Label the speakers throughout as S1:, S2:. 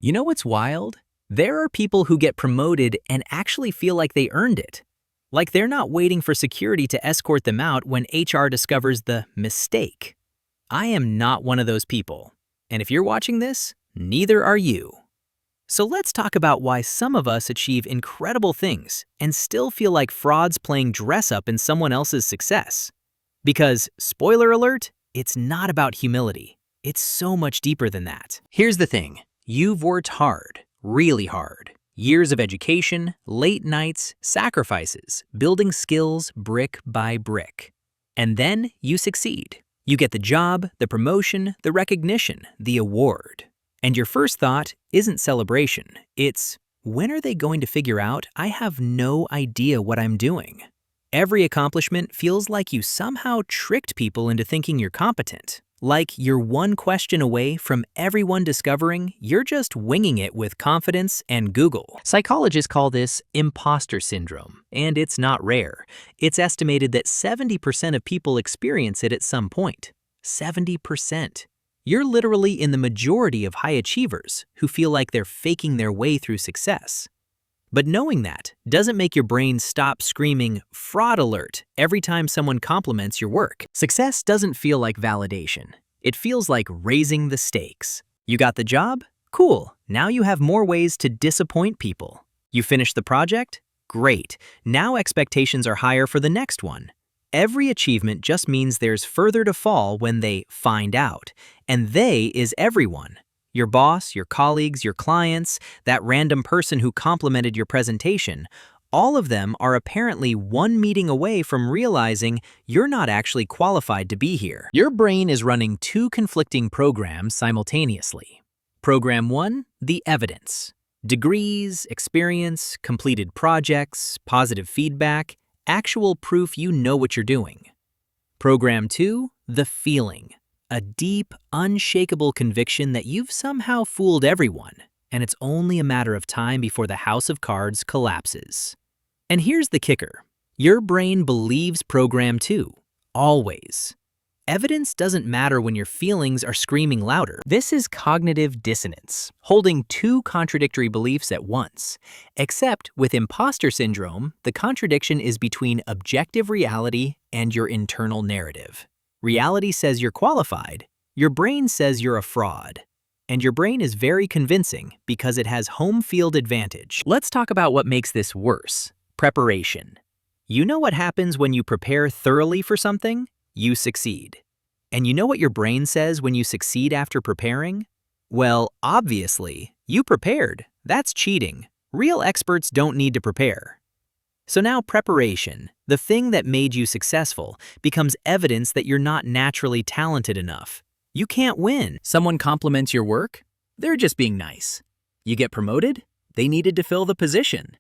S1: You know what's wild? There are people who get promoted and actually feel like they earned it. Like they're not waiting for security to escort them out when HR discovers the mistake. I am not one of those people. And if you're watching this, neither are you. So let's talk about why some of us achieve incredible things and still feel like frauds playing dress up in someone else's success. Because, spoiler alert, it's not about humility. It's so much deeper than that. Here's the thing. You've worked hard, really hard. Years of education, late nights, sacrifices, building skills brick by brick. And then you succeed. You get the job, the promotion, the recognition, the award. And your first thought isn't celebration. It's, when are they going to figure out I have no idea what I'm doing? Every accomplishment feels like you somehow tricked people into thinking you're competent. Like you're one question away from everyone discovering you're just winging it with confidence and Google. Psychologists call this impostor syndrome, and it's not rare. It's estimated that 70% of people experience it at some point. 70%. You're literally in the majority of high achievers who feel like they're faking their way through success. But knowing that doesn't make your brain stop screaming fraud alert every time someone compliments your work. Success doesn't feel like validation. It feels like raising the stakes. You got the job? Cool. Now you have more ways to disappoint people. You finished the project? Great. Now expectations are higher for the next one. Every achievement just means there's further to fall when they find out. And they is everyone. Your boss, your colleagues, your clients, that random person who complimented your presentation, all of them are apparently one meeting away from realizing you're not actually qualified to be here. Your brain is running two conflicting programs simultaneously. Program 1, the evidence. Degrees, experience, completed projects, positive feedback, actual proof you know what you're doing. Program 2, the feeling. A deep, unshakable conviction that you've somehow fooled everyone, and it's only a matter of time before the house of cards collapses. And here's the kicker. Your brain believes program 2, always. Evidence doesn't matter when your feelings are screaming louder. This is cognitive dissonance, holding two contradictory beliefs at once. Except with imposter syndrome, the contradiction is between objective reality and your internal narrative. Reality says you're qualified, your brain says you're a fraud. And your brain is very convincing because it has home field advantage. Let's talk about what makes this worse. Preparation. You know what happens when you prepare thoroughly for something? You succeed. And you know what your brain says when you succeed after preparing? Well, obviously, you prepared. That's cheating. Real experts don't need to prepare. So now preparation, the thing that made you successful, becomes evidence that you're not naturally talented enough. You can't win. Someone compliments your work? They're just being nice. You get promoted? They needed to fill the position.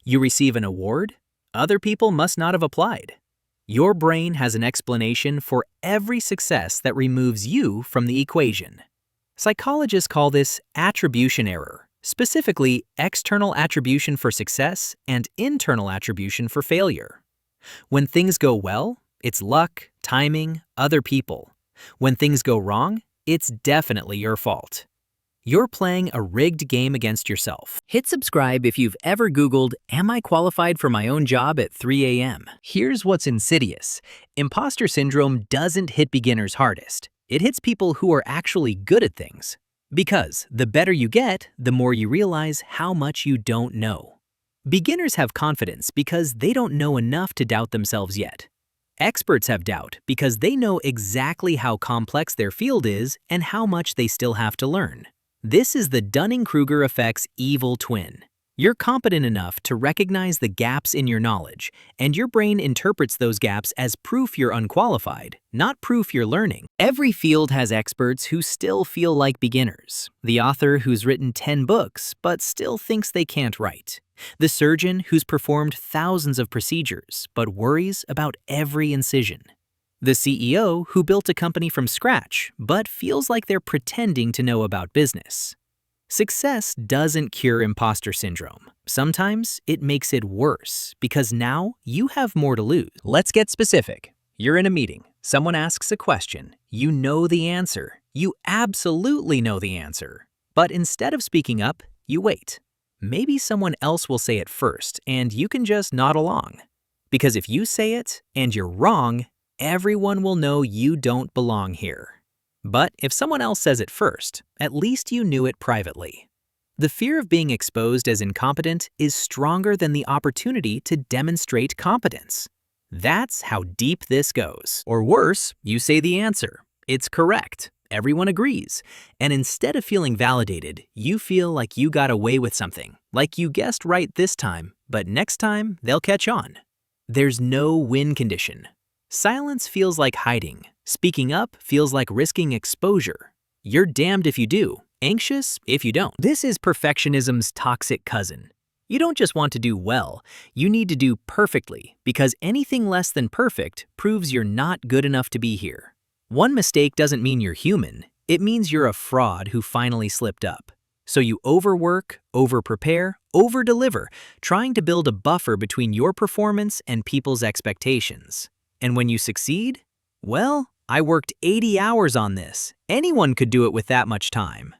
S1: You receive an award? Other people must not have applied. Your brain has an explanation for every success that removes you from the equation. Psychologists call this attribution error. Specifically, external attribution for success and internal attribution for failure. When things go well, it's luck, timing, other people. When things go wrong, it's definitely your fault. You're playing a rigged game against yourself. Hit subscribe if you've ever Googled, "Am I qualified for my own job at 3 a.m.?" Here's what's insidious. Imposter syndrome doesn't hit beginners hardest. It hits people who are actually good at things. Because the better you get, the more you realize how much you don't know. Beginners have confidence because they don't know enough to doubt themselves yet. Experts have doubt because they know exactly how complex their field is and how much they still have to learn. This is the Dunning-Kruger effect's evil twin. You're competent enough to recognize the gaps in your knowledge, and your brain interprets those gaps as proof you're unqualified, not proof you're learning. Every field has experts who still feel like beginners. The author who's written 10 books but still thinks they can't write. The surgeon who's performed thousands of procedures but worries about every incision. The CEO who built a company from scratch but feels like they're pretending to know about business. Success doesn't cure imposter syndrome. Sometimes it makes it worse because now you have more to lose. Let's get specific. You're in a meeting. Someone asks a question. You know the answer. You absolutely know the answer. But instead of speaking up, you wait. Maybe someone else will say it first, and you can just nod along. Because if you say it, and you're wrong, everyone will know you don't belong here. But if someone else says it first, at least you knew it privately. The fear of being exposed as incompetent is stronger than the opportunity to demonstrate competence. That's how deep this goes. Or worse, you say the answer. It's correct. Everyone agrees. And instead of feeling validated, you feel like you got away with something, like you guessed right this time, but next time they'll catch on. There's no win condition. Silence feels like hiding. Speaking up feels like risking exposure. You're damned if you do, anxious if you don't. This is perfectionism's toxic cousin. You don't just want to do well, you need to do perfectly, because anything less than perfect proves you're not good enough to be here. One mistake doesn't mean you're human, it means you're a fraud who finally slipped up. So you overwork, overprepare, overdeliver, trying to build a buffer between your performance and people's expectations. And when you succeed, well, I worked 80 hours on this. Anyone could do it with that much time.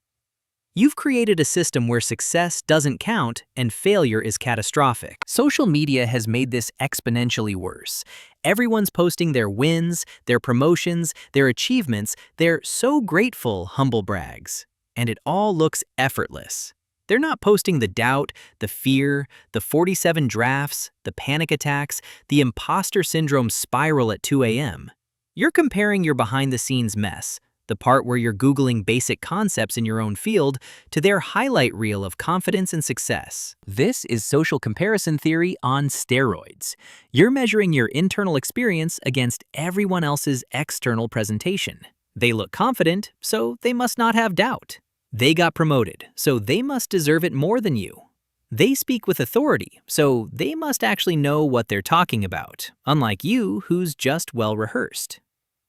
S1: You've created a system where success doesn't count and failure is catastrophic. Social media has made this exponentially worse. Everyone's posting their wins, their promotions, their achievements, their so grateful humble brags. And it all looks effortless. They're not posting the doubt, the fear, the 47 drafts, the panic attacks, the imposter syndrome spiral at 2 a.m. You're comparing your behind-the-scenes mess, the part where you're Googling basic concepts in your own field, to their highlight reel of confidence and success. This is social comparison theory on steroids. You're measuring your internal experience against everyone else's external presentation. They look confident, so they must not have doubt. They got promoted, so they must deserve it more than you. They speak with authority, so they must actually know what they're talking about, unlike you, who's just well-rehearsed.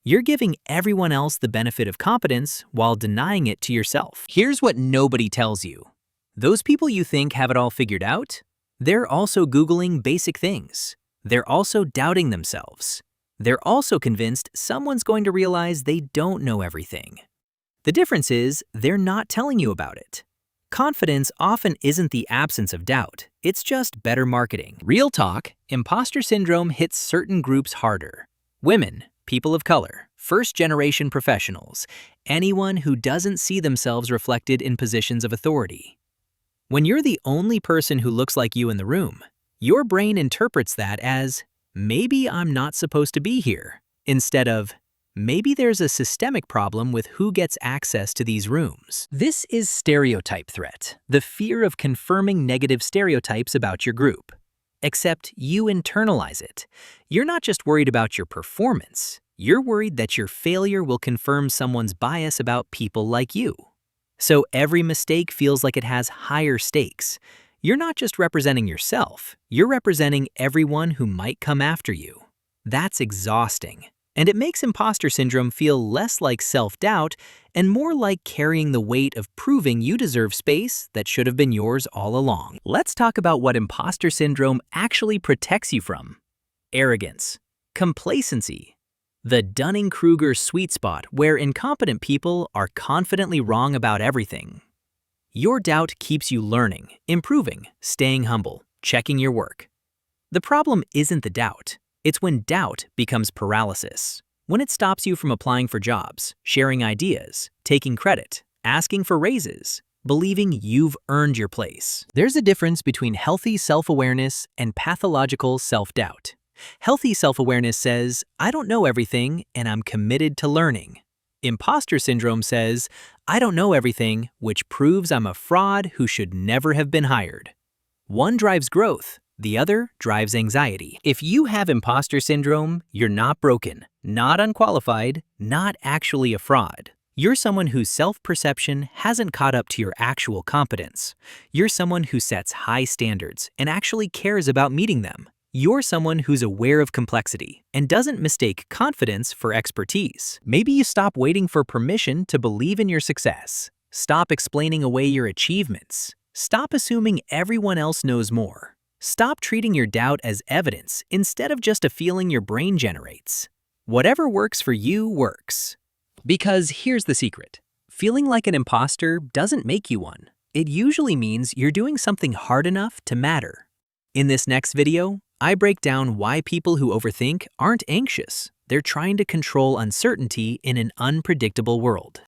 S1: You're giving everyone else the benefit of competence while denying it to yourself. Here's what nobody tells you. Those people you think have it all figured out, they're also Googling basic things. They're also doubting themselves. They're also convinced someone's going to realize they don't know everything. The difference is they're not telling you about it. Confidence often isn't the absence of doubt, it's just better marketing. Real talk, imposter syndrome hits certain groups harder. Women, people of color, first-generation professionals, anyone who doesn't see themselves reflected in positions of authority. When you're the only person who looks like you in the room, your brain interprets that as, maybe I'm not supposed to be here, instead of, maybe there's a systemic problem with who gets access to these rooms. This is stereotype threat, the fear of confirming negative stereotypes about your group. Except you internalize it. You're not just worried about your performance, you're worried that your failure will confirm someone's bias about people like you. So every mistake feels like it has higher stakes. You're not just representing yourself, you're representing everyone who might come after you. That's exhausting. And it makes imposter syndrome feel less like self-doubt and more like carrying the weight of proving you deserve space that should have been yours all along. Let's talk about what imposter syndrome actually protects you from. Arrogance, complacency, the Dunning-Kruger sweet spot where incompetent people are confidently wrong about everything. Your doubt keeps you learning, improving, staying humble, checking your work. The problem isn't the doubt. It's when doubt becomes paralysis, when it stops you from applying for jobs, sharing ideas, taking credit, asking for raises, believing you've earned your place. There's a difference between healthy self-awareness and pathological self-doubt. Healthy self-awareness says, I don't know everything and I'm committed to learning. Imposter syndrome says, I don't know everything, which proves I'm a fraud who should never have been hired. One drives growth. The other drives anxiety. If you have imposter syndrome, you're not broken, not unqualified, not actually a fraud. You're someone whose self-perception hasn't caught up to your actual competence. You're someone who sets high standards and actually cares about meeting them. You're someone who's aware of complexity and doesn't mistake confidence for expertise. Maybe you stop waiting for permission to believe in your success. Stop explaining away your achievements. Stop assuming everyone else knows more. Stop treating your doubt as evidence instead of just a feeling your brain generates. Whatever works for you works. Because here's the secret. Feeling like an imposter doesn't make you one. It usually means you're doing something hard enough to matter. In this next video, I break down why people who overthink aren't anxious. They're trying to control uncertainty in an unpredictable world.